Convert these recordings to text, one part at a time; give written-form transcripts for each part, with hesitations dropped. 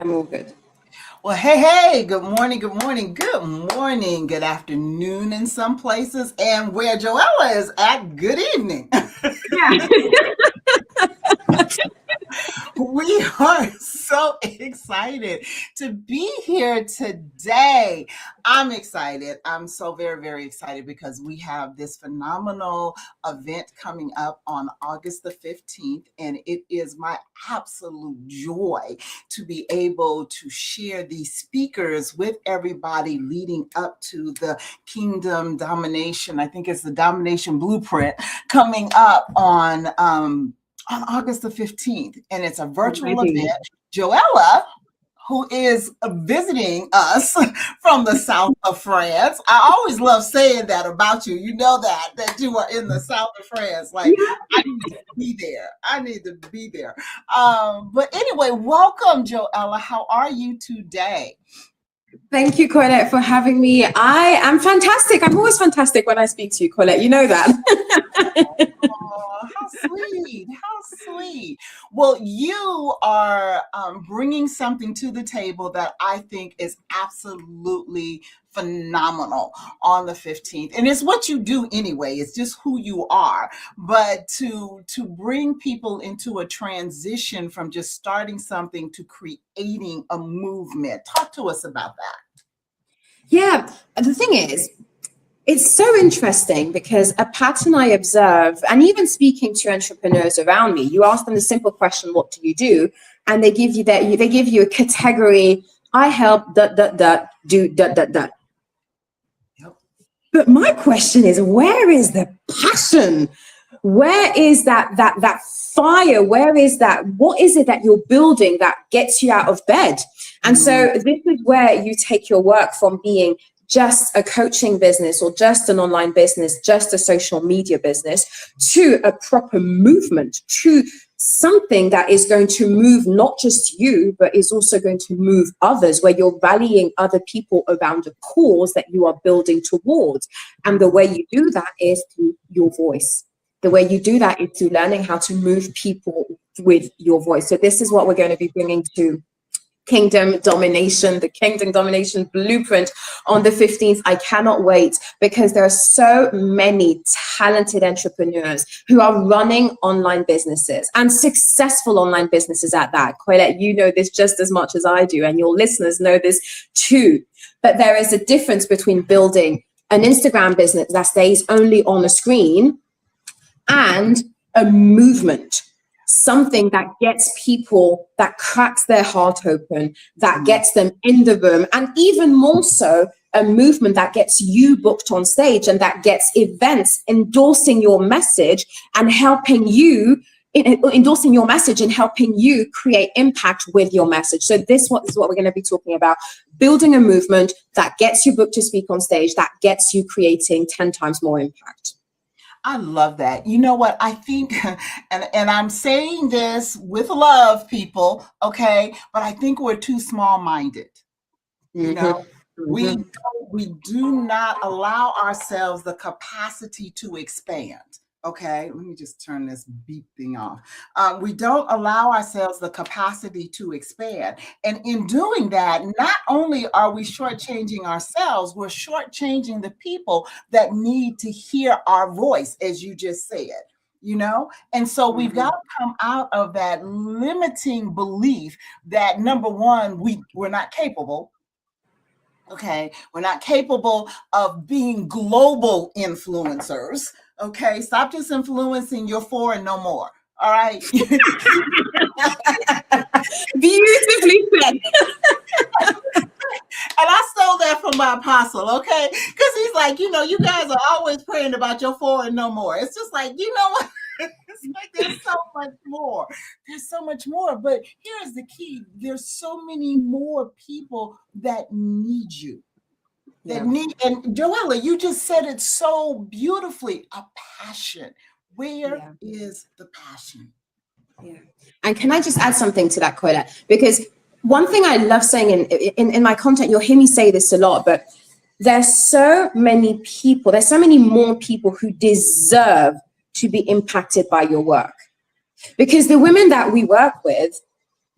I'm all good. Well, hey, good morning, good afternoon in some places, and where Joella is at, good evening. Yeah. We are so excited to be here today. I'm excited. I'm so very, very excited because we have this phenomenal event coming up on August the 15th, and it is my absolute joy to be able to share these speakers with everybody leading up to the Kingdom Domination. I think it's the Domination Blueprint coming up on August the 15th, and it's a virtual event. Joella, who is visiting us from the south of France. I always love saying that about you. You know that you are in the south of France. Like, I need to be there. I need to be there. But anyway, welcome, Joella. How are you today? Thank you, Coylette, for having me. I am fantastic. I'm always fantastic when I speak to you, Coylette. You know that. Oh, how sweet. How sweet. Well, you are bringing something to the table that I think is absolutely phenomenal on the 15th. And it's what you do anyway. It's just who you are. But to bring people into a transition from just starting something to creating a movement. Talk to us about that. Yeah, the thing is, it's so interesting because a pattern I observe, and even speaking to entrepreneurs around me, you ask them the simple question, "What do you do?" And they give you a category. I help do . Yep. But my question is, where is the passion? Where is that fire? Where is that? What is it that you're building that gets you out of bed? And so this is where you take your work from being just a coaching business or just an online business, just a social media business, to a proper movement, to something that is going to move not just you, but is also going to move others, where you're rallying other people around a cause that you are building towards. And the way you do that is through your voice. The way you do that is through learning how to move people with your voice. So this is what we're going to be bringing to Kingdom Domination, the Kingdom Domination Blueprint on the 15th. I cannot wait because there are so many talented entrepreneurs who are running online businesses and successful online businesses at that. Coylette, you know this just as much as I do, and your listeners know this too. But there is a difference between building an Instagram business that stays only on a screen and a movement. Something that gets people, that cracks their heart open, that gets them in the room, and even more so, a movement that gets you booked on stage and that gets events endorsing your message and helping you, endorsing your message and helping you create impact with your message. So this is what we're going to be talking about: building a movement that gets you booked to speak on stage, that gets you creating 10 times more impact. I love that. You know what? I think, and I'm saying this with love, people, okay? But I think we're too small-minded. You know, we do not allow ourselves the capacity to expand. Okay, let me just turn this beep thing off. We don't allow ourselves the capacity to expand. And in doing that, not only are we shortchanging ourselves, we're shortchanging the people that need to hear our voice, as you just said. You know, and so we've got to come out of that limiting belief that, number one, we're not capable. Okay, we're not capable of being global influencers. Okay, stop just influencing your four and no more. All right. Beautifully said. And I stole that from my apostle, okay? Because he's like, you guys are always praying about your four and no more. It's just like, you know what? It's like there's so much more. There's so much more. But here's the key: there's so many more people that need you. And Joella, you just said it so beautifully. A passion. Where is the passion? Yeah. And can I just add something to that, Coylette? Because one thing I love saying in my content, you'll hear me say this a lot, but there's so many more people who deserve to be impacted by your work. Because the women that we work with,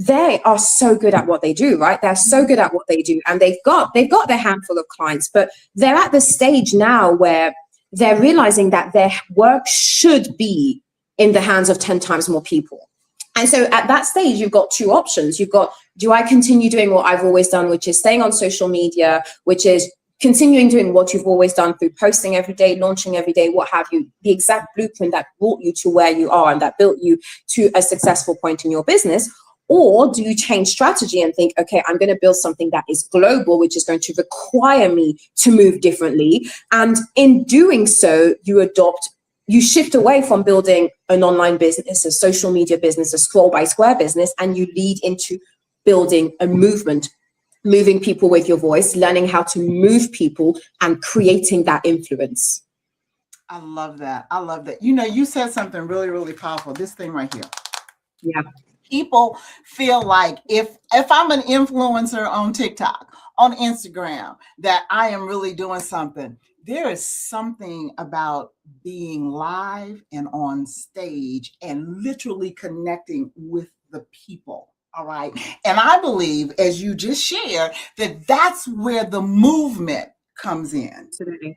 they are so good at what they do, right? They're so good at what they do, and they've got their handful of clients, but they're at the stage now where they're realizing that their work should be in the hands of 10 times more people. And so at that stage, you've got two options. You've got, do I continue doing what I've always done, which is staying on social media, which is continuing doing what you've always done through posting every day, launching every day, what have you, the exact blueprint that brought you to where you are and that built you to a successful point in your business? Or do you change strategy and think, okay, I'm going to build something that is global, which is going to require me to move differently. And in doing so, you shift away from building an online business, a social media business, a scroll by square business, and you lead into building a movement, moving people with your voice, learning how to move people and creating that influence. I love that. I love that. You know, you said something really, really powerful. This thing right here. Yeah. People feel like if I'm an influencer on TikTok, on Instagram, that I am really doing something. There is something about being live and on stage and literally connecting with the people. All right. And I believe, as you just shared, that that's where the movement comes in. Absolutely.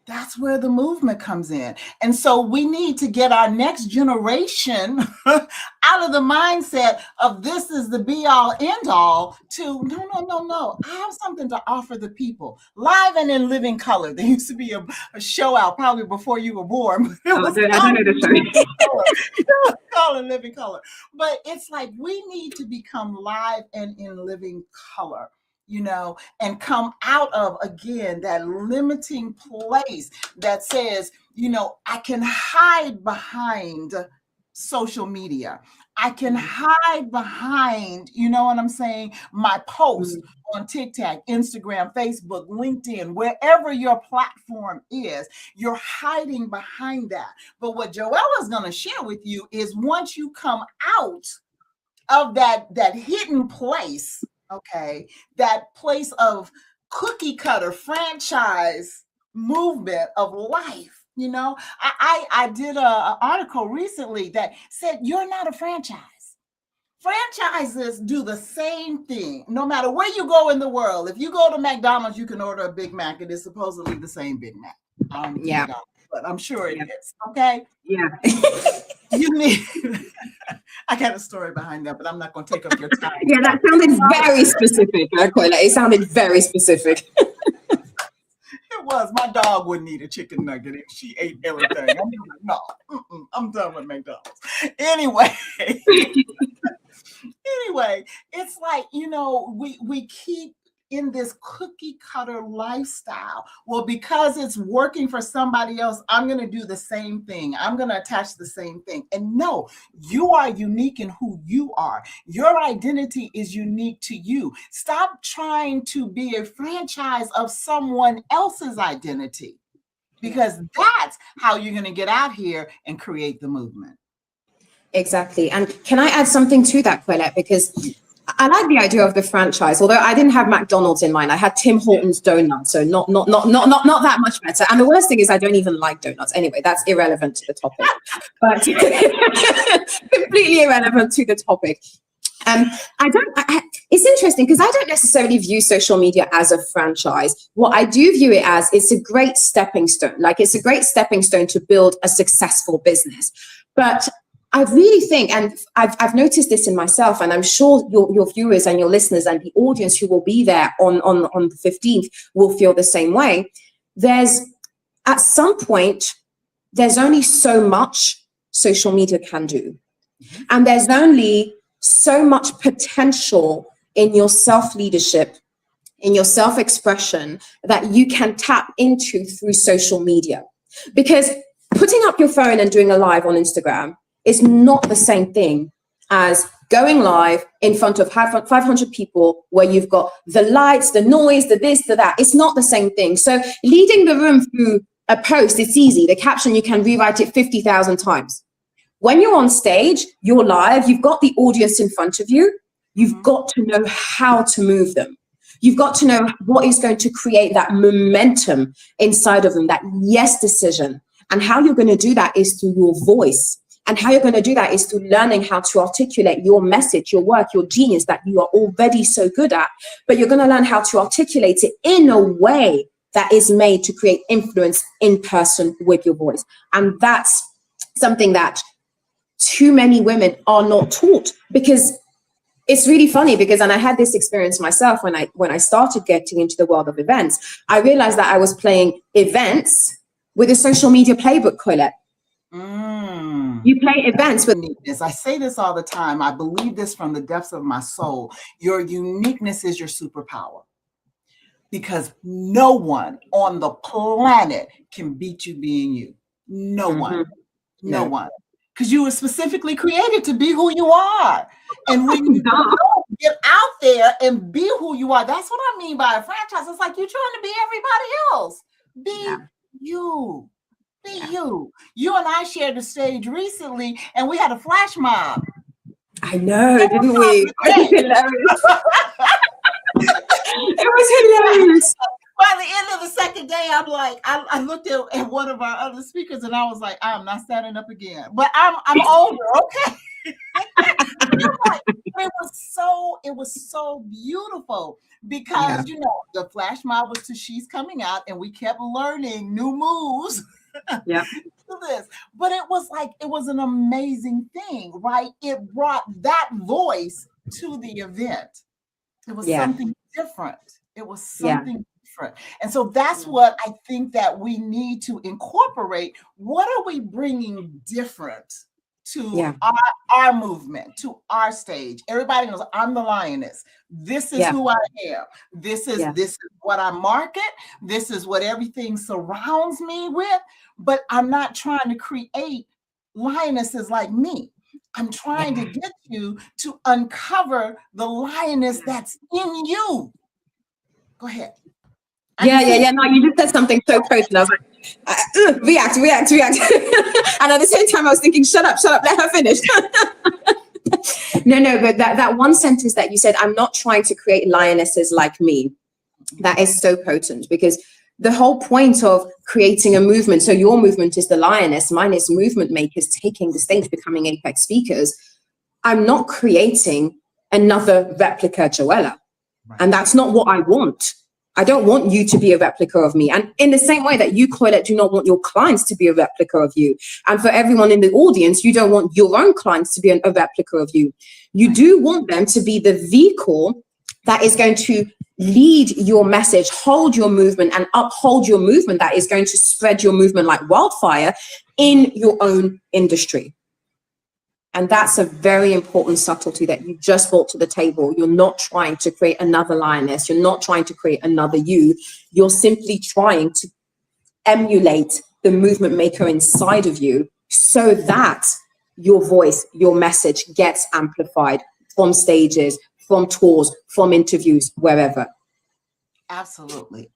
That's where the movement comes in. And so we need to get our next generation out of the mindset of this is the be all end all to no. I have something to offer the people. Live and in living color. There used to be a show out probably before you were born. I don't know the show. Call it living color. But it's like we need to become live and in living color, you know, and come out of, again, that limiting place that says, you know, I can hide behind social media. I can hide behind, you know what I'm saying, my post on TikTok, Instagram, Facebook, LinkedIn, wherever your platform is, you're hiding behind that. But what Joella is going to share with you is once you come out of that hidden place, okay, that place of cookie cutter franchise movement of life. You know, I did an article recently that said you're not a franchise. Franchises do the same thing no matter where you go in the world. If you go to McDonald's, you can order a Big Mac. It is supposedly the same Big Mac. Yeah. But I'm sure it is. Okay. Yeah. You need. I got a story behind that, but I'm not going to take up your time. Yeah, that sounded very specific, Coylette. It sounded very specific. It was. My dog wouldn't eat a chicken nugget if she ate everything. I'm like, no, I'm done with McDonald's. Anyway, it's like, you know, we keep in this cookie cutter lifestyle. Well, because it's working for somebody else, I'm going to do the same thing. I'm going to attach the same thing. And no, you are unique in who you are. Your identity is unique to you. Stop trying to be a franchise of someone else's identity, because that's how you're going to get out here and create the movement. Exactly. And can I add something to that, Coylette? Because I like the idea of the franchise, although I didn't have McDonald's in mind. I had Tim Hortons donuts, so not that much better. And the worst thing is I don't even like donuts. Anyway, that's irrelevant to the topic. But completely irrelevant to the topic. It's interesting because I don't necessarily view social media as a franchise. What I do view it as, it's a great stepping stone. Like, it's a great stepping stone to build a successful business. But I really think, and I've noticed this in myself, and I'm sure your viewers and your listeners and the audience who will be there on the 15th will feel the same way. At some point, there's only so much social media can do. And there's only so much potential in your self-leadership, in your self-expression that you can tap into through social media. Because putting up your phone and doing a live on Instagram is not the same thing as going live in front of 500 people where you've got the lights, the noise, the this, the that. It's not the same thing. So leading the room through a post, it's easy. The caption, you can rewrite it 50,000 times. When you're on stage, you're live, you've got the audience in front of you. You've got to know how to move them. You've got to know what is going to create that momentum inside of them, that yes decision. And how you're going to do that is through your voice. And how you're going to do that is through learning how to articulate your message, your work, your genius that you are already so good at. But you're going to learn how to articulate it in a way that is made to create influence in person with your voice. And that's something that too many women are not taught, because it's really funny, because, and I had this experience myself when I started getting into the world of events, I realized that I was playing events with a social media playbook, Coylette. You play events with uniqueness. I say this all the time. I believe this from the depths of my soul. Your uniqueness is your superpower, because no one on the planet can beat you being you. No one. No one. Because you were specifically created to be who you are. And when you get out there and be who you are, that's what I mean by a franchise. It's like you're trying to be everybody else. Be you. Be you. You and I shared the stage recently, and we had a flash mob. I know, didn't we? It was hilarious. It was hilarious. By the end of the second day, I'm like, I looked at one of our other speakers, and I was like, I'm not standing up again. But I'm older, okay? It was so beautiful, because you know, the flash mob was to She's Coming Out, and we kept learning new moves. To this, but it was an amazing thing, right? It brought that voice to the event. It was something different. It was something different. And so that's what I think that we need to incorporate. What are we bringing different to our movement, to our stage? Everybody knows I'm the lioness. This is who I am. This is what I market. This is what everything surrounds me with. But I'm not trying to create lionesses like me. I'm trying to get you to uncover the lioness that's in you. Go ahead. Yeah. No, you just said something so potent. I was like, react. And at the same time, I was thinking, shut up, let her finish. No, but that one sentence that you said, I'm not trying to create lionesses like me, that is so potent, because the whole point of creating a movement, so your movement is the lioness, mine is movement makers taking the stage, becoming apex speakers. I'm not creating another replica Joella. And that's not what I want. I don't want you to be a replica of me. And in the same way that you, Coylette, do not want your clients to be a replica of you. And for everyone in the audience, you don't want your own clients to be a replica of you. You do want them to be the vehicle that is going to lead your message, hold your movement, and uphold your movement, that is going to spread your movement like wildfire in your own industry. And that's a very important subtlety that you just brought to the table. You're not trying to create another lioness. You're not trying to create another you. You're simply trying to emulate the movement maker inside of you, so that your voice, your message gets amplified from stages, from tours, from interviews, wherever. Absolutely.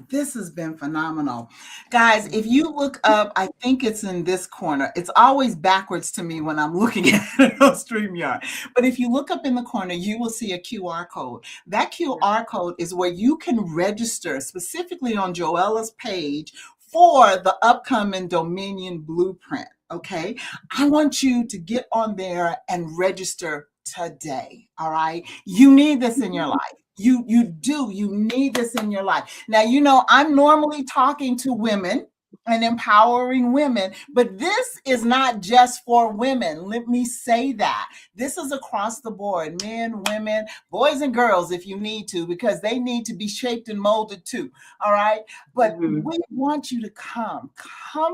This has been phenomenal. Guys, if you look up, I think it's in this corner. It's always backwards to me when I'm looking at it on StreamYard. But if you look up in the corner, you will see a QR code. That QR code is where you can register specifically on Joella's page for the upcoming Dominion Blueprint. Okay. I want you to get on there and register today. All right. You need this in your life. You need this in your life. Now, you know, I'm normally talking to women and empowering women, but this is not just for women. Let me say that. This is across the board, men, women, boys and girls, if you need to, because they need to be shaped and molded too. All right. But we want you to come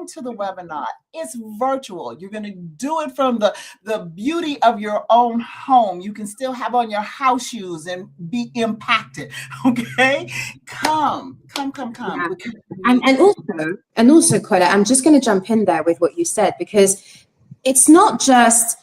to the webinar. It's virtual. You're going to do it from the beauty of your own home. You can still have on your house shoes and be impacted. Okay. Come. Yeah. And also, Coylette, I'm just going to jump in there with what you said, because it's not just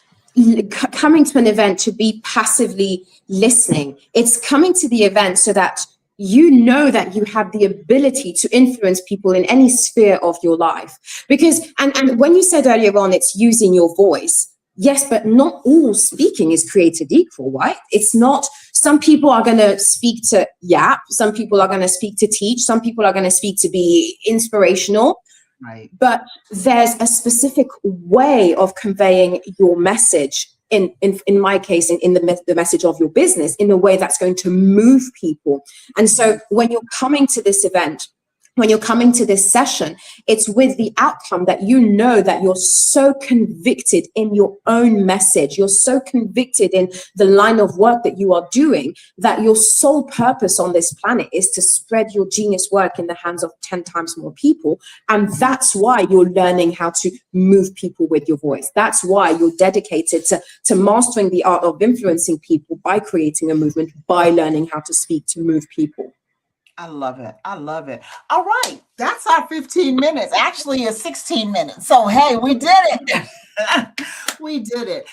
coming to an event to be passively listening. It's coming to the event so that you know that you have the ability to influence people in any sphere of your life. Because, and when you said earlier on, it's using your voice. Yes, but not all speaking is created equal, right? It's not, some people are going to speak to yap. Some people are going to speak to teach. Some people are going to speak to be inspirational. Right. but there's a specific way of conveying your message. In my case, in the message of your business, in a way that's going to move people. And so when you're coming to this event, when you're coming to this session, it's with the outcome that you know that you're so convicted in your own message, you're so convicted in the line of work that you are doing, that your sole purpose on this planet is to spread your genius work in the hands of 10 times more people. And that's why you're learning how to move people with your voice. That's why you're dedicated to mastering the art of influencing people by creating a movement, by learning how to speak to move people. I love it. I love it. All right. That's our 15 minutes. Actually, it's 16 minutes. So, hey, we did it. We did it.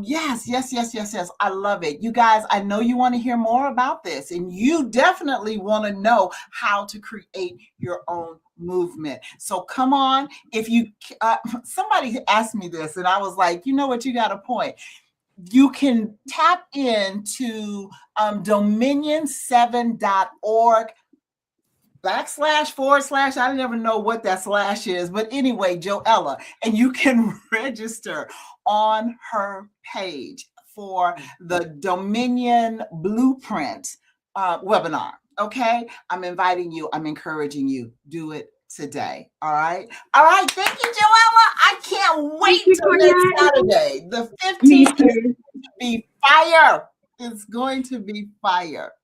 Yes. I love it. You guys, I know you want to hear more about this, and you definitely want to know how to create your own movement. So come on. If you, somebody asked me this, and I was like, you know what? You got a point. You can tap into dominion7.org // I never know what that slash is, but anyway, Joella, and you can register on her page for the Dominion Blueprint webinar. Okay, I'm inviting you, I'm encouraging you, do it today. All right. Thank you, Joella. I can't wait till next Saturday. The 15th is going to be fire. It's going to be fire.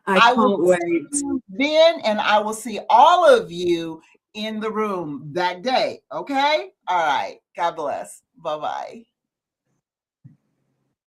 I can't wait. Then, and I will see all of you in the room that day. Okay. All right. God bless. Bye-bye.